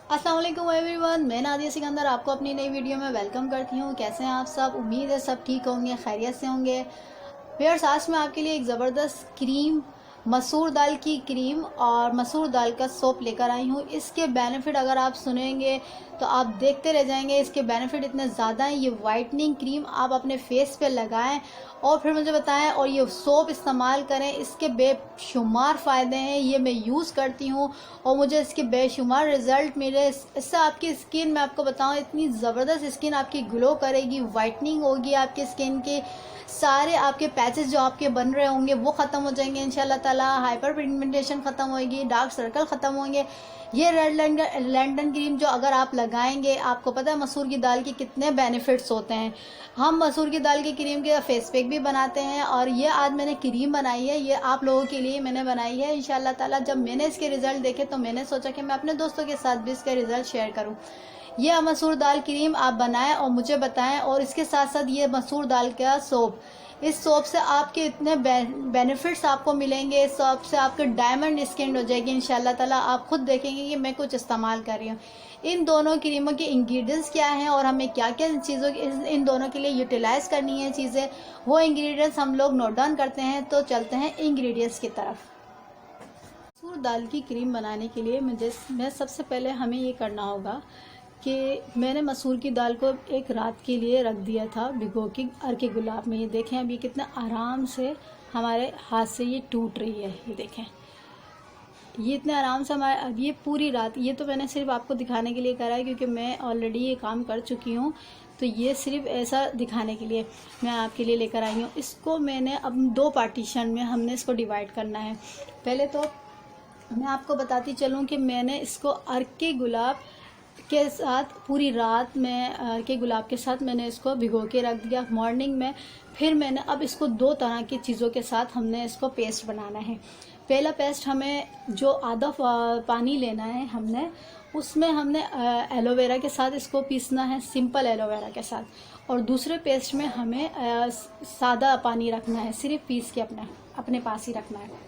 अस्सलाम वालेकुम एवरीवन, मैं नादिया सिकंदर आपको अपनी नई वीडियो में वेलकम करती हूँ। कैसे हैं आप सब? उम्मीद है सब ठीक होंगे, खैरियत से होंगे। व्यूअर्स, आज मैं आपके लिए एक ज़बरदस्त क्रीम, मसूर दाल की क्रीम और मसूर दाल का सोप लेकर आई हूँ। इसके बेनिफिट अगर आप सुनेंगे तो आप देखते रह जाएंगे। इसके बेनिफिट इतने ज़्यादा हैं। ये वाइटनिंग क्रीम आप अपने फेस पे लगाएं और फिर मुझे बताएं, और ये सोप इस्तेमाल करें। इसके बेशुमार फ़ायदे हैं, ये मैं यूज़ करती हूँ और मुझे इसके बेशुमार रिज़ल्ट मिले। इससे आपकी स्किन, मैं आपको बताऊँ, इतनी ज़बरदस्त स्किन आपकी ग्लो करेगी, वाइटनिंग होगी आपकी स्किन की। सारे आपके पैचेस जो आपके बन रहे होंगे वो ख़त्म हो जाएंगे इंशाल्लाह ताला। हाइपर पिगमेंटेशन ख़त्म होगी, डार्क सर्कल ख़त्म होंगे। ये रेड लैंटर्न क्रीम जो अगर आप लगाएंगे, आपको पता है मसूर की दाल के कितने बेनिफिट्स होते हैं। हम मसूर की दाल की क्रीम के फेस पैक भी बनाते हैं और ये आज मैंने क्रीम बनाई है, ये आप लोगों के लिए मैंने बनाई है इंशाल्लाह ताला। जब मैंने इसके रिज़ल्ट देखे तो मैंने सोचा कि मैं अपने दोस्तों के साथ भी इसके रिज़ल्ट शेयर करूँ। ये मसूर दाल क्रीम आप बनाएं और मुझे बताएं। और इसके साथ साथ ये मसूर दाल का सोप, इस सोप से आपके इतने बेनिफिट्स आपको मिलेंगे। इस सोप से आपके डायमंड स्किन हो जाएगी इंशाल्लाह ताला। आप खुद देखेंगे कि मैं कुछ इस्तेमाल कर रही हूँ। इन दोनों क्रीमों के इंग्रेडिएंट्स क्या हैं और हमें क्या क्या चीज़ों की इन दोनों के लिए यूटिलाइज करनी है चीज़ें, वो इंग्रेडिएंट्स हम लोग नोट डाउन करते हैं। तो चलते हैं इंग्रेडिएंट्स की तरफ। मसूर दाल की क्रीम बनाने के लिए मैं सबसे पहले हमें ये करना होगा कि मैंने मसूर की दाल को एक रात के लिए रख दिया था भिगो के अर्के गुलाब में। ये देखें अभी कितना आराम से हमारे हाथ से ये टूट रही है। ये देखें, ये इतने आराम से हमारे, अब ये पूरी रात, ये तो मैंने सिर्फ आपको दिखाने के लिए करा है क्योंकि मैं ऑलरेडी ये काम कर चुकी हूँ। तो ये सिर्फ ऐसा दिखाने के लिए मैं आपके लिए लेकर आई हूँ। इसको मैंने अब 2 पार्टीशन में हमने इसको डिवाइड करना है। पहले तो मैं आपको बताती चलूँ कि मैंने इसको अर्के गुलाब के साथ पूरी रात में के गुलाब के साथ मैंने इसको भिगो के रख दिया मॉर्निंग में। फिर मैंने अब इसको 2 तरह की चीज़ों के साथ हमने इसको पेस्ट बनाना है। पहला पेस्ट, हमें जो आधा पानी लेना है हमने, उसमें हमने एलोवेरा के साथ इसको पीसना है, सिंपल एलोवेरा के साथ। और दूसरे पेस्ट में हमें सादा पानी रखना है, सिर्फ पीस के अपने पास ही रखना है।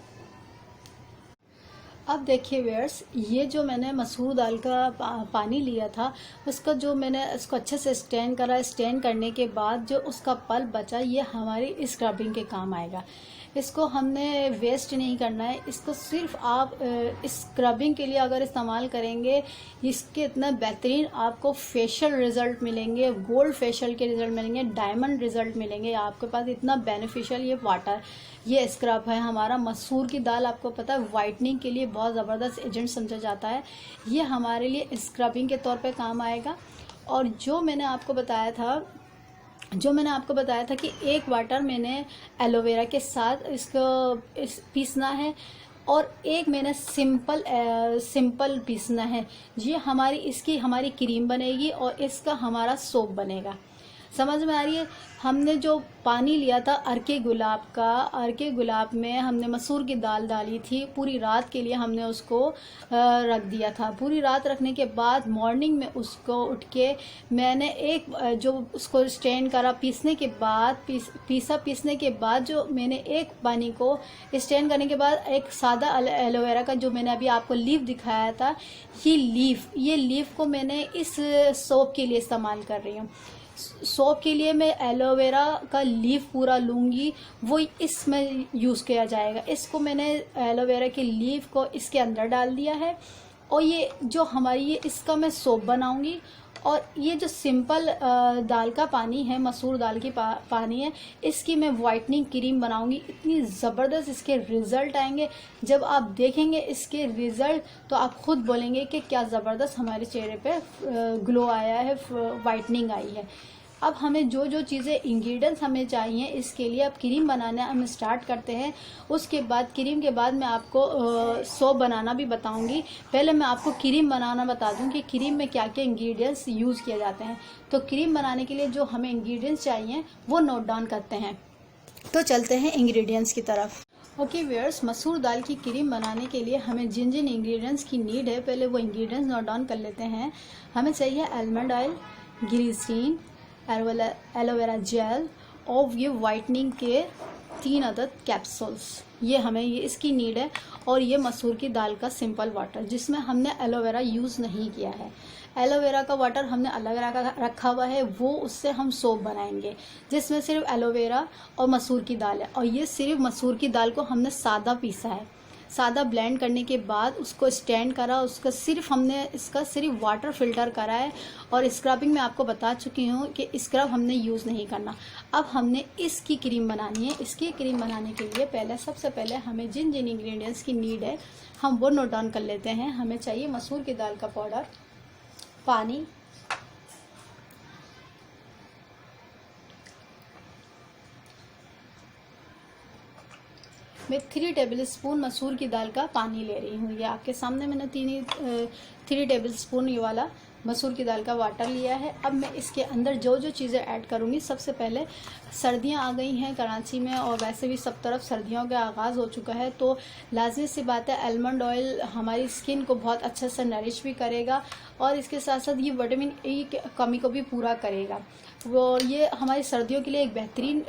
अब देखिए व्यूअर्स, ये जो मैंने मसूर दाल का पानी लिया था, उसका जो मैंने इसको अच्छे से स्टेन करा, स्टेन करने के बाद जो उसका पल्प बचा, ये हमारी स्क्रबिंग के काम आएगा। इसको हमने वेस्ट नहीं करना है। इसको सिर्फ आप स्क्रबिंग के लिए अगर इस्तेमाल करेंगे, इसके इतना बेहतरीन आपको फेशियल रिजल्ट मिलेंगे, गोल्ड फेशियल के रिजल्ट मिलेंगे, डायमंड रिजल्ट मिलेंगे आपके पास। इतना बेनिफिशियल ये स्क्रब है हमारा। मसूर की दाल आपको पता है वाइटनिंग के लिए बहुत ज़बरदस्त एजेंट समझा जाता है। ये हमारे लिए स्क्रबिंग के तौर पे काम आएगा। और जो मैंने आपको बताया था कि 1 वाटर मैंने एलोवेरा के साथ इसको पीसना है और एक मैंने सिंपल पीसना है। ये हमारी क्रीम बनेगी और इसका हमारा सोप बनेगा। समझ में आ रही है? हमने जो पानी लिया था अर्के गुलाब में हमने मसूर की दाल डाली थी। पूरी रात के लिए हमने उसको रख दिया था। पूरी रात रखने के बाद मॉर्निंग में उसको उठ के मैंने जो उसको स्टेन करा, पीसने के बाद जो मैंने एक पानी को स्टेन करने के बाद एक सादा एलोवेरा का जो मैंने अभी आपको लीफ दिखाया था, ये लीफ को मैंने इस सोप के लिए इस्तेमाल कर रही हूँ। सोप के लिए मैं एलोवेरा का लीफ पूरा लूँगी, वो इसमें यूज़ किया जाएगा। इसको मैंने एलोवेरा के लीफ को इसके अंदर डाल दिया है और ये जो इसका मैं सोप बनाऊँगी। और ये जो सिंपल दाल का पानी है, मसूर दाल की पानी है, इसकी मैं वाइटनिंग क्रीम बनाऊंगी। इतनी ज़बरदस्त इसके रिज़ल्ट आएंगे। जब आप देखेंगे इसके रिज़ल्ट तो आप खुद बोलेंगे कि क्या ज़बरदस्त हमारे चेहरे पे ग्लो आया है, वाइटनिंग आई है। अब हमें जो चीज़ें इंग्रेडिएंट्स हमें चाहिए इसके लिए, अब क्रीम बनाना हम स्टार्ट करते हैं। उसके बाद क्रीम के बाद मैं आपको सोप बनाना भी बताऊंगी। पहले मैं आपको क्रीम बनाना बता दूं कि क्रीम में क्या क्या इंग्रेडिएंट्स यूज़ किए जाते हैं। तो क्रीम बनाने के लिए जो हमें इंग्रेडिएंट्स चाहिए वो नोट डाउन करते हैं। तो चलते हैं इंग्रेडिएंट्स की तरफ। ओके व्यूअर्स, मसूर दाल की क्रीम बनाने के लिए हमें जिन इंग्रेडिएंट्स की नीड है, पहले वो इंग्रेडिएंट्स नोट डाउन कर लेते हैं। हमें चाहिए almond oil, glycerine, aloe vera gel और ये वाइटनिंग के 3 अदद कैप्सूल्स। ये हमें ये इसकी नीड है। और ये मसूर की दाल का सिंपल वाटर, जिसमें हमने एलोवेरा यूज़ नहीं किया है। एलोवेरा का वाटर हमने अलग रखा हुआ है, वो उससे हम सोप बनाएंगे जिसमें सिर्फ एलोवेरा और मसूर की दाल है। और ये सिर्फ मसूर की दाल को हमने सादा पीसा है। सादा ब्लेंड करने के बाद उसको स्टैंड करा, उसका सिर्फ हमने इसका सिर्फ वाटर फिल्टर करा है। और स्क्रबिंग में आपको बता चुकी हूँ कि स्क्रब हमने यूज़ नहीं करना। अब हमने इसकी क्रीम बनानी है। इसकी क्रीम बनाने के लिए सबसे पहले हमें जिन जिन इंग्रेडिएंट्स की नीड है हम वो नोट डाउन कर लेते हैं। हमें चाहिए मसूर की दाल का पाउडर, पानी, मैं 3 टेबल स्पून मसूर की दाल का पानी ले रही हूँ। ये आपके सामने मैंने 3 टेबल स्पून ये वाला मसूर की दाल का वाटर लिया है। अब मैं इसके अंदर जो जो चीज़ें ऐड करूँगी, सबसे पहले सर्दियाँ आ गई हैं कराची में और वैसे भी सब तरफ सर्दियों का आगाज़ हो चुका है, तो लाजमी सी बात है आलमंड ऑयल हमारी स्किन को बहुत अच्छे से नरिश भी करेगा और इसके साथ साथ ये विटामिन ई की कमी को भी पूरा करेगा। वो ये हमारी सर्दियों के लिए एक बेहतरीन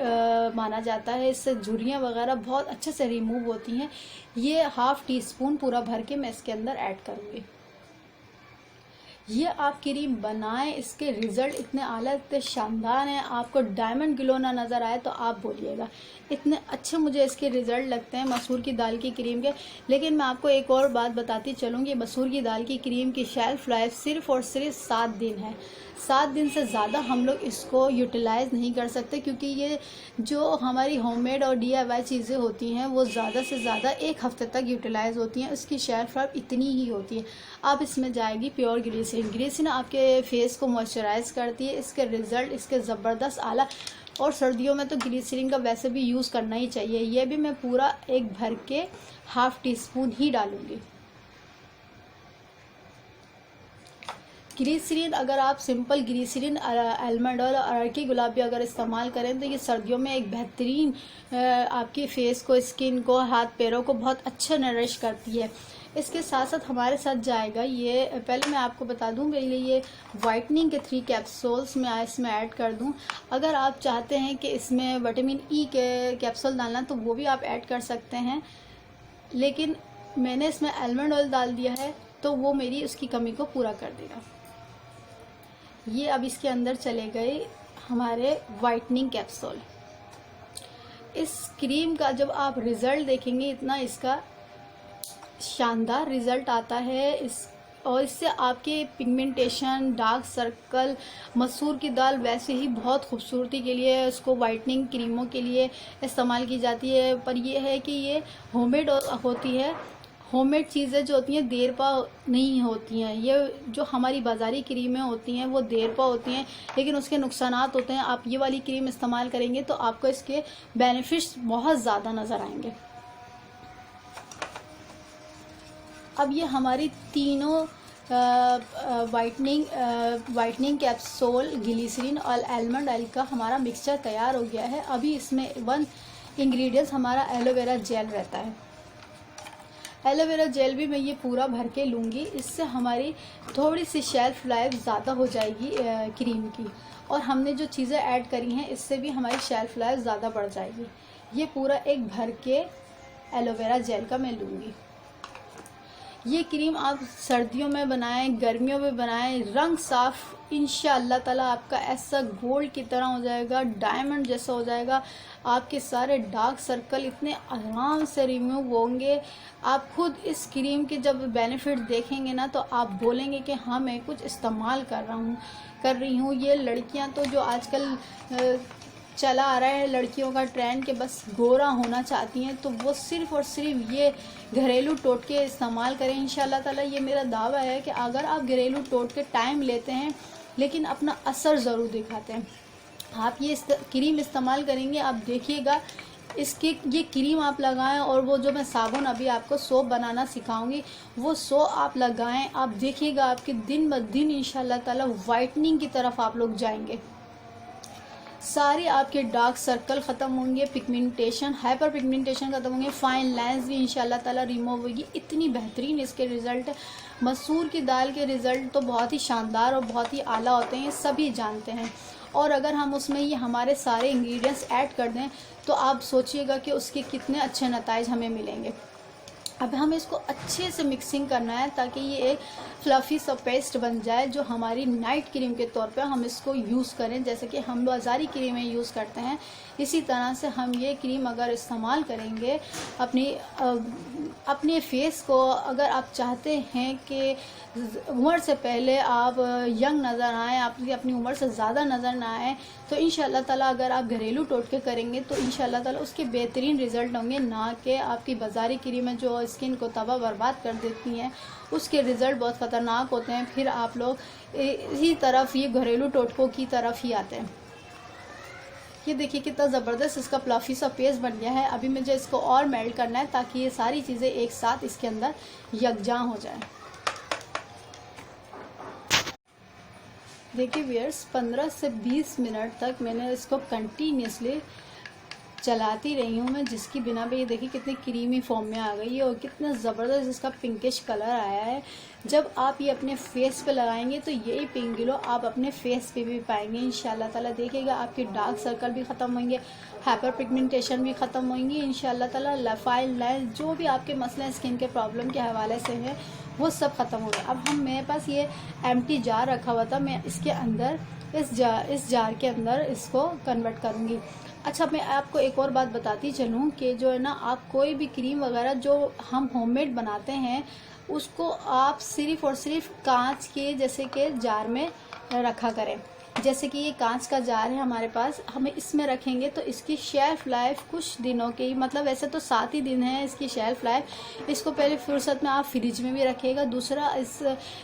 माना जाता है। इससे झुर्रियाँ वगैरह बहुत अच्छे से रिमूव होती हैं। ये ½ टीस्पून पूरा भर के मैं इसके अंदर ऐड करूँगी। ये आप क्रीम बनाएं, इसके रिज़ल्ट इतने आला, इतने शानदार हैं, आपको डायमंड ग्लो ना नज़र आए तो आप बोलिएगा। इतने अच्छे मुझे इसके रिज़ल्ट लगते हैं मसूर की दाल की क्रीम के। लेकिन मैं आपको एक और बात बताती चलूँगी, मसूर की दाल की क्रीम की शेल्फ़ लाइफ सिर्फ़ और सिर्फ 7 दिन है। 7 दिन से ज़्यादा हम लोग इसको यूटिलाइज़ नहीं कर सकते, क्योंकि ये जो हमारी होममेड और DIY चीज़ें होती हैं वो ज़्यादा से ज़्यादा 1 हफ़्ते तक यूटिलाइज़ होती हैं। उसकी शेल्फ लाइफ इतनी ही होती है। अब इसमें जाएगी प्योर ग्लिसरीन। ग्लिसरीन आपके फेस को मॉइस्चराइज़ करती है। इसके रिज़ल्ट इसके ज़बरदस्त आला, और सर्दियों में तो ग्लिसरीन का वैसे भी यूज़ करना ही चाहिए। ये भी मैं पूरा एक भर के ½ टीस्पून ही डालूँगी। ग्लिसरीन अगर आप सिंपल ग्लिसरीन आलमंड ऑयल और अरकी गुलाब भी अगर इस्तेमाल करें तो ये सर्दियों में एक बेहतरीन आपकी फेस को, स्किन को, हाथ पैरों को बहुत अच्छा नरिश करती है। इसके साथ साथ हमारे साथ जाएगा ये, पहले मैं आपको बता दूं, पहले ये वाइटनिंग के 3 कैप्सूल्स मैं इसमें ऐड कर दूं। अगर आप चाहते हैं कि इसमें विटामिन ई के कैप्सूल डालना तो वो भी आप ऐड कर सकते हैं, लेकिन मैंने इसमें आलमंड ऑयल डाल दिया है तो वो मेरी उसकी कमी को पूरा कर देगा। ये अब इसके अंदर चले गए हमारे वाइटनिंग कैप्सूल। इस क्रीम का जब आप रिज़ल्ट देखेंगे, इतना इसका शानदार रिज़ल्ट आता है और इससे आपके पिगमेंटेशन, डार्क सर्कल, मसूर की दाल वैसे ही बहुत खूबसूरती के लिए, उसको वाइटनिंग क्रीमों के लिए इस्तेमाल की जाती है। पर यह है कि ये होममेड होती है। होममेड चीज़ें जो होती हैं देर पा नहीं होती हैं। ये जो हमारी बाज़ारी क्रीमें होती हैं वो देर पा होती हैं, लेकिन उसके नुकसानात होते हैं। आप ये वाली क्रीम इस्तेमाल करेंगे तो आपको इसके बेनिफिट्स बहुत ज़्यादा नज़र आएंगे। अब ये हमारी तीनों वाइटनिंग कैप्सूल, ग्लिसरीन और आलमंड ऑयल का हमारा मिक्सचर तैयार हो गया है। अभी इसमें 1 इंग्रेडिएंट्स हमारा एलोवेरा जेल रहता है। एलोवेरा जेल भी मैं ये पूरा भर के लूँगी। इससे हमारी थोड़ी सी शेल्फ लाइफ ज़्यादा हो जाएगी क्रीम की, और हमने जो चीज़ें ऐड करी हैं इससे भी हमारी शेल्फ लाइफ ज़्यादा बढ़ जाएगी। ये पूरा एक भर के एलोवेरा जेल का मैं लूँगी। ये क्रीम आप सर्दियों में बनाएं, गर्मियों में बनाएं, रंग साफ इंशाअल्लाह ताला आपका ऐसा गोल्ड की तरह हो जाएगा, डायमंड जैसा हो जाएगा। आपके सारे डार्क सर्कल इतने आराम से रिमूव होंगे। आप खुद इस क्रीम के जब बेनिफिट देखेंगे ना तो आप बोलेंगे कि हाँ मैं कुछ इस्तेमाल कर रही हूँ। ये लड़कियाँ तो जो आजकल चला आ रहा है लड़कियों का ट्रेंड के बस गोरा होना चाहती हैं, तो वो सिर्फ़ और सिर्फ ये घरेलू टोटके इस्तेमाल करें। इंशाल्लाह ताला ये मेरा दावा है कि अगर आप घरेलू टोटके टाइम लेते हैं लेकिन अपना असर ज़रूर दिखाते हैं। आप ये क्रीम इस्तेमाल करेंगे, आप देखिएगा इसकी ये क्रीम आप लगाएं, और वो जो मैं साबुन अभी आपको सोप बनाना सिखाऊंगी वो सोप आप लगाएं। आप देखिएगा आपके दिन ब दिन इंशाल्लाह ताला वाइटनिंग की तरफ आप लोग जाएंगे। सारे आपके डार्क सर्कल ख़त्म होंगे, पिगमेंटेशन, हाइपर पिगमेंटेशन ख़त्म होंगे, फाइन लाइंस भी इंशाल्लाह ताला रिमूव होगी। इतनी बेहतरीन इसके रिज़ल्ट है। मसूर की दाल के रिज़ल्ट तो बहुत ही शानदार और बहुत ही आला होते हैं, सभी जानते हैं। और अगर हम उसमें ये हमारे सारे इंग्रेडिएंट्स ऐड कर दें तो आप सोचिएगा कि उसके कितने अच्छे नताइज हमें मिलेंगे। अब हमें इसको अच्छे से मिक्सिंग करना है ताकि ये एक फ्लफ़ी सा पेस्ट बन जाए जो हमारी नाइट क्रीम के तौर पे हम इसको यूज़ करें, जैसे कि हम बाज़ारी क्रीमें यूज़ करते हैं। इसी तरह से हम ये क्रीम अगर इस्तेमाल करेंगे अपने फेस को, अगर आप चाहते हैं कि उम्र से पहले आप यंग नज़र आएँ, आप अपनी उम्र से ज़्यादा नज़र ना आएँ, तो इंशाअल्लाह ताला अगर आप घरेलू टोटके करेंगे तो इंशाअल्लाह ताला उसके बेहतरीन रिज़ल्ट होंगे, ना कि आपकी बाज़ारी क्रीमें जो स्किन को तबाह बर्बाद कर देती हैं, उसके रिज़ल्ट बहुत ख़तरनाक होते हैं। फिर आप लोग इसी तरफ, ये घरेलू टोटकों की तरफ ही आते हैं। ये देखिए कितना ज़बरदस्त इसका फ्लफ़ी सा पेस्ट बन गया है। अभी मुझे इसको और मेल्ट करना है ताकि ये सारी चीज़ें एक साथ इसके अंदर यकजां हो जाएं। देखिए व्यूअर्स, 15 से 20 मिनट तक मैंने इसको कंटिन्यूसली चलाती रही हूँ मैं, जिसकी बिना पे ये देखिए कितनी क्रीमी फॉर्म में आ गई है और कितना ज़बरदस्त इसका पिंकिश कलर आया है। जब आप ये अपने फेस पे लगाएंगे तो यही पिंक ग्लो आप अपने फेस पे भी पाएंगे इंशाल्लाह ताला। देखिएगा आपके डार्क सर्कल भी ख़त्म होंगे, हाइपर पिगमेंटेशन भी ख़त्म होंगी इंशाल्लाह ताला। फाइन लाइन जो भी आपके मसले स्किन के प्रॉब्लम के हवाले से हैं वो सब ख़त्म हो गए। अब मेरे पास ये एम्प्टी जार रखा हुआ था, मैं इसके अंदर इस जार के अंदर इसको कन्वर्ट करूँगी। अच्छा, मैं आपको एक और बात बताती चलूँ कि जो है ना, आप कोई भी क्रीम वगैरह जो हम होममेड बनाते हैं उसको आप सिर्फ़ और सिर्फ कांच के जैसे कि जार में रखा करें। जैसे कि ये कांच का जार है हमारे पास, हमें इसमें रखेंगे तो इसकी शेल्फ लाइफ कुछ दिनों की, मतलब वैसे तो 7 ही दिन है इसकी शेल्फ लाइफ। इसको पहले फुर्सत में आप फ्रिज में भी रखिएगा। दूसरा,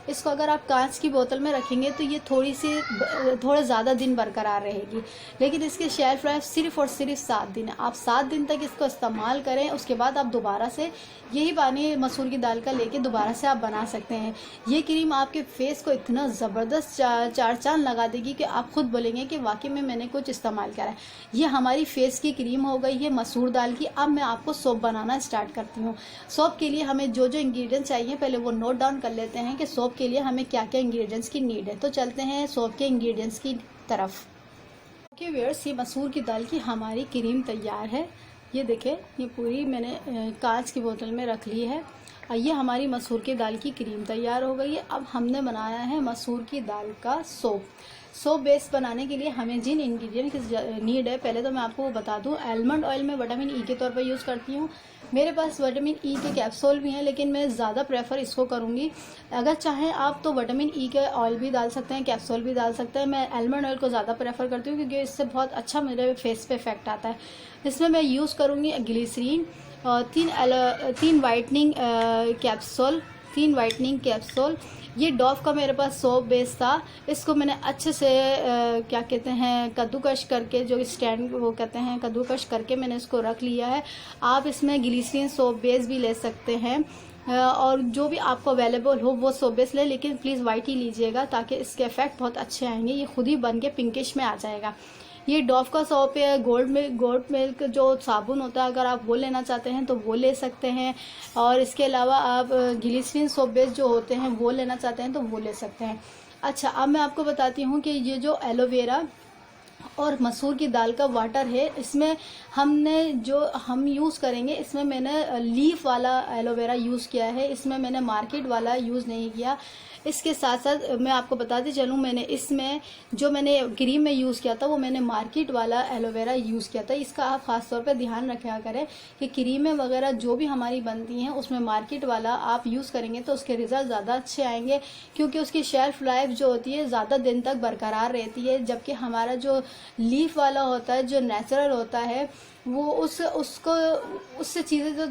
इसको अगर आप कांच की बोतल में रखेंगे तो ये थोड़े ज़्यादा दिन बरकरार रहेगी, लेकिन इसकी शेल्फ लाइफ सिर्फ और सिर्फ 7 दिन है। आप 7 दिन तक इसको इस्तेमाल करें, उसके बाद आप दोबारा से यही पानी मसूर की दाल का लेके दोबारा से आप बना सकते हैं। ये क्रीम आपके फेस को इतना ज़बरदस्त चार चांद लगा देगी कि आप खुद बोलेंगे कि वाकई में मैंने कुछ इस्तेमाल करा है। ये हमारी फेस की क्रीम हो गई है मसूर दाल की। अब मैं आपको सोप बनाना स्टार्ट करती हूँ। सोप के लिए हमें जो जो इंग्रेडिएंट्स चाहिए पहले वो नोट डाउन कर लेते हैं कि सोप के लिए हमें क्या क्या इंग्रेडिएंट्स की नीड है। तो चलते हैं सोप के इंग्रेडिएंट्स की तरफ। ओके व्यूअर्स, ये मसूर की दाल की हमारी क्रीम तैयार है। ये देखें, ये पूरी मैंने कांच की बोतल में रख ली है। ये हमारी मसूर की दाल की क्रीम तैयार हो गई है। अब हमने बनाया है मसूर की दाल का सोप। सोप बेस बनाने के लिए हमें जिन इंग्रेडिएंट की नीड है पहले तो मैं आपको बता दूं। आलमंड ऑयल में विटामिन ई के तौर पर यूज़ करती हूँ। मेरे पास विटामिन ई के कैप्सूल भी हैं, लेकिन मैं ज़्यादा प्रेफर इसको करूँगी। अगर चाहें आप तो विटामिन ई के ऑयल भी डाल सकते हैं, कैप्सूल भी डाल सकते हैं। मैं आलमंड ऑयल को ज़्यादा प्रेफर करती हूँ क्योंकि इससे बहुत अच्छा मेरे फेस पे इफेक्ट आता है। इसमें मैं यूज़ करूँगी ग्लिसरीन, 3 वाइटनिंग कैप्सूल। ये डॉव का मेरे पास सोप बेस था। इसको मैंने अच्छे से क्या कहते हैं कद्दूकश करके, जो स्टैंड वो कहते हैं कद्दूकश करके मैंने इसको रख लिया है। आप इसमें ग्लिसरीन सोप बेस भी ले सकते हैं और जो भी आपको अवेलेबल हो वो सोप बेस ले, लेकिन प्लीज़ वाइट ही लीजिएगा ताकि इसके इफेक्ट बहुत अच्छे आएंगे। ये खुद ही बन के पिंकिश में आ जाएगा। ये डॉव का सोप है। गोल्ड मिल्क जो साबुन होता है, अगर आप वो लेना चाहते हैं तो वो ले सकते हैं। और इसके अलावा आप ग्लिसरीन सोप बेस जो होते हैं वो लेना चाहते हैं तो वो ले सकते हैं। अच्छा, अब मैं आपको बताती हूँ कि ये जो एलोवेरा और मसूर की दाल का वाटर है, इसमें हम यूज़ करेंगे, इसमें मैंने लीफ वाला एलोवेरा यूज़ किया है। इसमें मैंने मार्केट वाला यूज़ नहीं किया। इसके साथ साथ मैं आपको बताती चलूँ, मैंने क्रीम में यूज़ किया था वो मैंने मार्केट वाला एलोवेरा यूज़ किया था। इसका आप ख़ास तौर पे ध्यान रखा करें कि क्रीमें वगैरह जो भी हमारी बनती हैं उसमें मार्केट वाला आप यूज़ करेंगे तो उसके रिज़ल्ट ज़्यादा अच्छे आएंगे, क्योंकि उसकी शेल्फ लाइफ जो होती है ज़्यादा दिन तक बरकरार रहती है। जबकि हमारा जो लीफ वाला होता है, जो नेचुरल होता है, वो उससे चीज़ें जो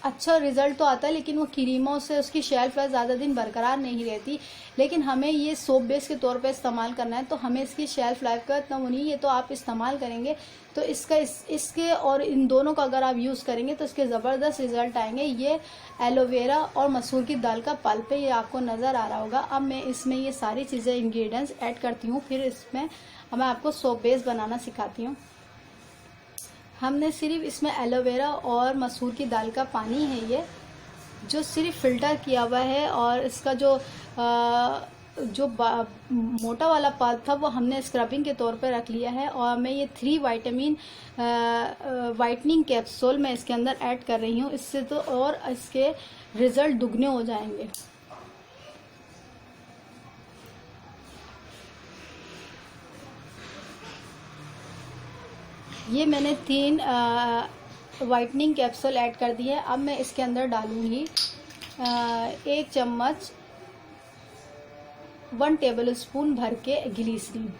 अच्छा रिजल्ट तो आता है, लेकिन वो क्रीमों से उसकी शेल्फ लाइफ ज़्यादा दिन बरकरार नहीं रहती। लेकिन हमें ये सोप बेस के तौर पे इस्तेमाल करना है तो हमें इसकी शेल्फ लाइफ का इतना वो नहीं, ये तो आप इस्तेमाल करेंगे तो इसके और इन दोनों का अगर आप यूज़ करेंगे तो इसके ज़बरदस्त रिजल्ट आएंगे। ये एलोवेरा और मसूर की दाल का पल्प है, ये आपको नज़र आ रहा होगा। अब मैं इसमें ये सारी चीज़ें इंग्रेडिएंट्स ऐड करती हूँ, फिर इसमें मैं आपको सोप बेस बनाना सिखाती हूँ। हमने सिर्फ इसमें एलोवेरा और मसूर की दाल का पानी है ये, जो सिर्फ फ़िल्टर किया हुआ है, और इसका जो जो मोटा वाला पार्ट था वो हमने स्क्रबिंग के तौर पे रख लिया है। और मैं ये 3 विटामिन वाइटनिंग कैप्सूल मैं इसके अंदर ऐड कर रही हूँ। इससे तो और इसके रिज़ल्ट दुगने हो जाएंगे। ये मैंने 3 वाइटनिंग कैप्सूल ऐड कर दी है। अब मैं इसके अंदर डालूँगी 1 चम्मच 1 टेबल स्पून भर के ग्लिसरीन।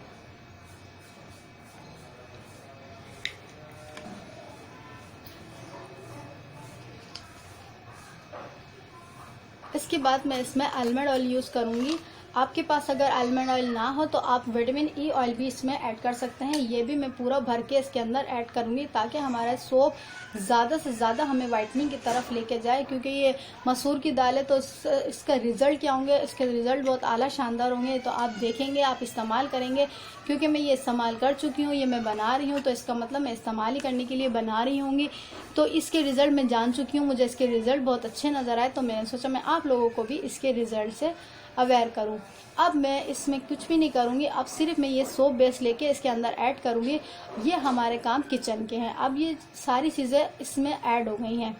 इसके बाद मैं इसमें आलमंड ऑयल यूज़ करूँगी। आपके पास अगर आलमंड ऑयल ना हो तो आप विटामिन ई ऑयल भी इसमें ऐड कर सकते हैं। ये भी मैं पूरा भर के इसके अंदर ऐड करूँगी ताकि हमारा सोप ज़्यादा से ज़्यादा हमें वाइटनिंग की तरफ लेके जाए। क्योंकि ये मसूर की दाल है तो इसका रिज़ल्ट क्या होंगे, इसके रिज़ल्ट बहुत आला शानदार होंगे। तो आप देखेंगे, आप इस्तेमाल करेंगे। क्योंकि मैं ये इस्तेमाल कर चुकी हूँ, ये मैं बना रही हूँ, तो इसका मतलब मैं इस्तेमाल ही करने के लिए बना रही होंगी। तो इसके रिज़ल्ट मैं जान चुकी हूँ, मुझे इसके रिज़ल्ट बहुत अच्छे नज़र आए। तो मैंने सोचा मैं आप लोगों को भी इसके रिज़ल्ट से अवेयर करूं। अब मैं इसमें कुछ भी नहीं करूंगी। अब सिर्फ मैं ये सोप बेस लेके इसके अंदर ऐड करूंगी। ये हमारे काम किचन के हैं। अब ये सारी चीज़ें इसमें ऐड हो गई हैं।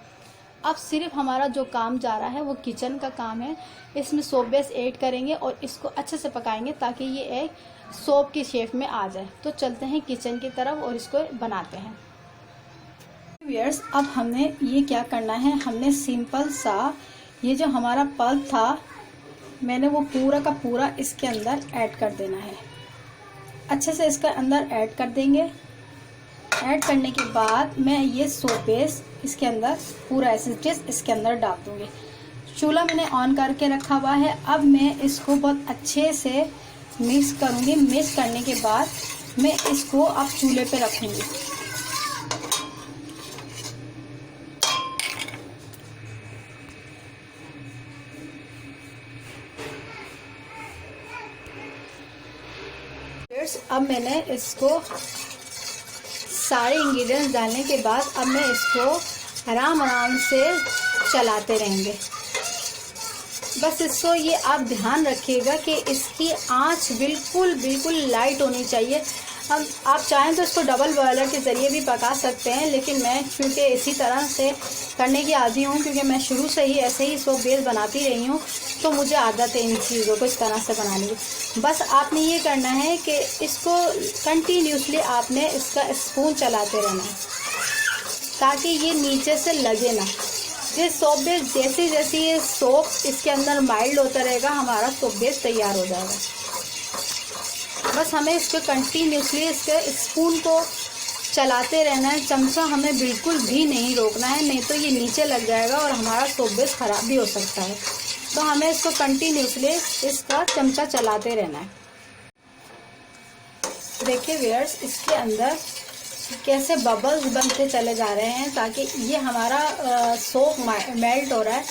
अब सिर्फ हमारा जो काम जा रहा है वो किचन का काम है। इसमें सोप बेस ऐड करेंगे और इसको अच्छे से पकाएंगे ताकि ये एक सोप की शेप में आ जाए। तो चलते हैं किचन की तरफ और इसको बनाते हैं। व्यूअर्स, अब हमने ये क्या करना है, हमने सिंपल सा ये जो हमारा पल्प था मैंने वो पूरा का पूरा इसके अंदर ऐड कर देना है। अच्छे से इसके अंदर ऐड कर देंगे। ऐड करने के बाद मैं ये सोप बेस इसके अंदर पूरा एसिड इसके अंदर डाल दूंगी। चूल्हा मैंने ऑन करके रखा हुआ है। अब मैं इसको बहुत अच्छे से मिक्स करूंगी। मिक्स करने के बाद मैं इसको अब चूल्हे पे रखूंगी। अब मैंने इसको सारे इंग्रेडिएंट्स डालने के बाद अब मैं इसको आराम से चलाते रहेंगे। बस इसको ये आप ध्यान रखिएगा कि इसकी आंच बिल्कुल लाइट होनी चाहिए। अब आप चाहें तो इसको डबल बॉयलर के ज़रिए भी पका सकते हैं, लेकिन मैं क्योंकि इसी तरह से करने की आदी हूँ, क्योंकि मैं शुरू से ही ऐसे ही सोप बेस बनाती रही हूँ, तो मुझे आदत है इन चीज़ों को इस तरह से बनाने की। बस आपने ये करना है कि इसको कंटिन्यूसली आपने इसका स्पून चलाते रहना है ताकि ये नीचे से लगे ना। ये सोप बेस जैसे जैसे ये सोप इसके अंदर माइल्ड होता रहेगा, हमारा सोप बेस तैयार हो जाएगा। बस हमें इसको कंटिन्यूसली इसके स्पून को चलाते रहना है। चमचा हमें बिल्कुल भी नहीं रोकना है, नहीं तो ये नीचे लग जाएगा और हमारा सोप बेस ख़राब भी हो सकता है। तो हमें इसको कंटिन्यूसली इसका चमचा चलाते रहना है। देखिए व्यूअर्स, इसके अंदर कैसे बबल्स बनते चले जा रहे हैं ताकि ये हमारा सोप मेल्ट हो रहा है।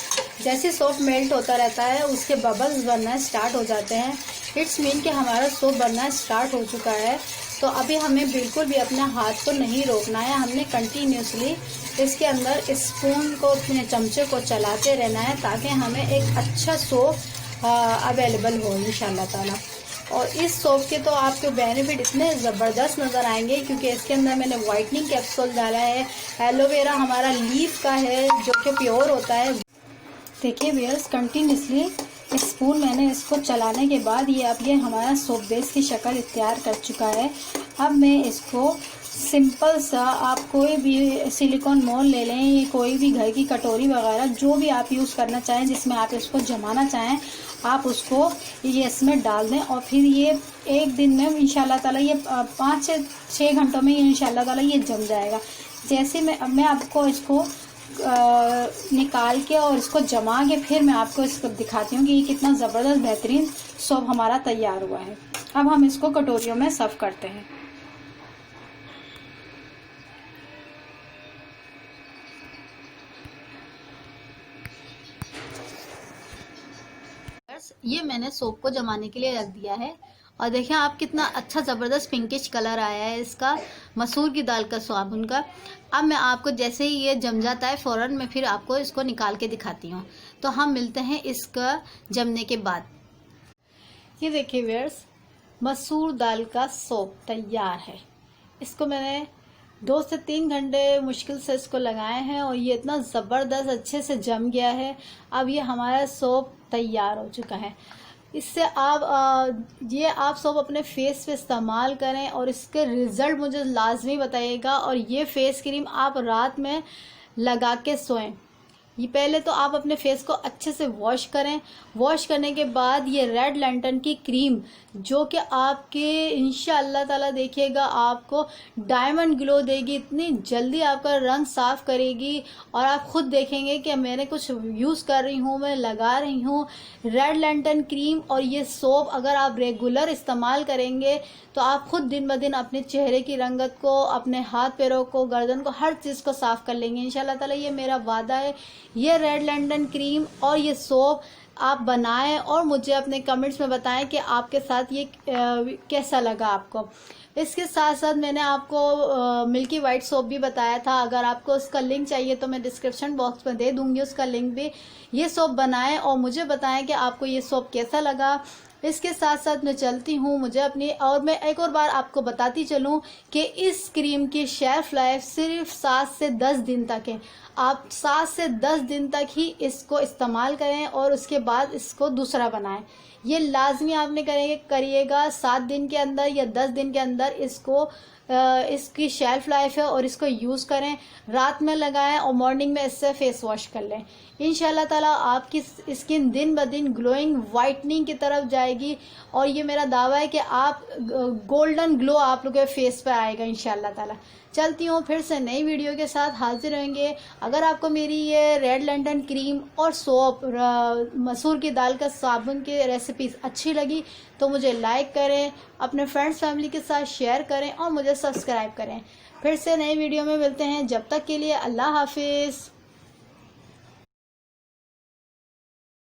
जैसे सोप मेल्ट होता रहता है उसके बबल्स बनना स्टार्ट हो जाते हैं। इट्स मीन कि हमारा सोप बनना स्टार्ट हो चुका है। तो अभी हमें बिल्कुल भी अपने हाथ को नहीं रोकना है। हमने कंटिन्यूसली इसके अंदर स्पून को, अपने चमचे को चलाते रहना है ताकि हमें एक अच्छा सोप अवेलेबल हो इंशाल्लाह ताला। और इस सोप के तो आपके बेनिफिट इतने ज़बरदस्त नज़र आएंगे क्योंकि इसके अंदर मैंने वाइटनिंग कैप्सूल डाला है। एलोवेरा हमारा लीफ का है जो कि प्योर होता है। देखिए व्यूअर्स, कंटिन्यूसली स्पून मैंने इसको चलाने के बाद ये हमारा सोप बेस की शक्ल इख्तियार कर चुका है। अब मैं इसको सिंपल सा, आप कोई भी सिलिकॉन मोल ले लें, ये कोई भी घर की कटोरी वगैरह जो भी आप यूज़ करना चाहें, जिसमें आप इसको जमाना चाहें, आप उसको ये इसमें डाल दें। और फिर ये एक दिन में इंशाल्लाह ताला ये 5 से 6 घंटों में इंशाल्लाह ताला ये जम जाएगा। जैसे मैं आपको इसको निकाल के और इसको जमा के फिर मैं आपको इसको दिखाती हूँ कि ये कितना ज़बरदस्त बेहतरीन सोप हमारा तैयार हुआ है। अब हम इसको कटोरियों में सर्व करते हैं। ये मैंने सोप को जमाने के लिए रख दिया है और देखें आप कितना अच्छा ज़बरदस्त पिंकिश कलर आया है इसका, मसूर की दाल का साबुन का। अब मैं आपको जैसे ही ये जम जाता है फ़ौरन मैं फिर आपको इसको निकाल के दिखाती हूँ। तो हम मिलते हैं इसका जमने के बाद। ये देखिए व्यूअर्स, मसूर दाल का सोप तैयार है। इसको मैंने 2 से 3 घंटे मुश्किल से इसको लगाए हैं और ये इतना ज़बरदस्त अच्छे से जम गया है। अब ये हमारा सोप तैयार हो चुका है। इससे आप सोप अपने फेस पे इस्तेमाल करें और इसके रिज़ल्ट मुझे लाजमी बताइएगा। और ये फेस क्रीम आप रात में लगा के सोएं। ये पहले तो आप अपने फेस को अच्छे से वॉश करें। वॉश करने के बाद ये रेड लैंटर्न की क्रीम, जो कि आपके इंशाअल्लाह ताला देखिएगा आपको डायमंड ग्लो देगी, इतनी जल्दी आपका रंग साफ करेगी। और आप खुद देखेंगे कि मैंने कुछ यूज़ कर रही हूँ, मैं लगा रही हूँ रेड लैंटर्न क्रीम। और ये सोप अगर आप रेगुलर इस्तेमाल करेंगे तो आप खुद दिन ब दिन अपने चेहरे की रंगत को, अपने हाथ पैरों को, गर्दन को, हर चीज़ को साफ कर लेंगे इंशाअल्लाह ताला। ये मेरा वादा है। ये रेड लैंटर्न क्रीम और ये सोप आप बनाएं और मुझे अपने कमेंट्स में बताएं कि आपके साथ ये कैसा लगा आपको। इसके साथ साथ मैंने आपको मिल्की वाइट सोप भी बताया था। अगर आपको उसका लिंक चाहिए तो मैं डिस्क्रिप्शन बॉक्स में दे दूंगी उसका लिंक भी। ये सोप बनाएं और मुझे बताएं कि आपको ये सोप कैसा लगा। इसके साथ साथ मैं चलती हूँ, मैं एक और बार आपको बताती चलूँ कि इस क्रीम की शेल्फ लाइफ सिर्फ 7 से 10 दिन तक है। आप 7 से 10 दिन तक ही इसको इस्तेमाल करें और उसके बाद इसको दूसरा बनाएं। ये लाजमी आपने करिएगा 7 दिन के अंदर या 10 दिन के अंदर इसकी शेल्फ लाइफ है और इसको यूज़ करें। रात में लगाएं और मॉर्निंग में इससे फेस वॉश कर लें। इंशाल्लाह ताला आपकी स्किन दिन ब दिन ग्लोइंग वाइटनिंग की तरफ जाएगी। और ये मेरा दावा है कि आप गोल्डन ग्लो आप लोगों के फेस पे आएगा इंशाल्लाह ताला। चलती हूँ, फिर से नई वीडियो के साथ हाजिर होंगे। अगर आपको मेरी ये रेड लैंटर्न क्रीम और सोप, मसूर की दाल का साबुन की रेसिपीज़ अच्छी लगी तो मुझे लाइक करें, अपने फ्रेंड्स फैमिली के साथ शेयर करें और मुझे सब्सक्राइब करें। फिर से नई वीडियो में मिलते हैं। जब तक के लिए अल्लाह हाफिज़।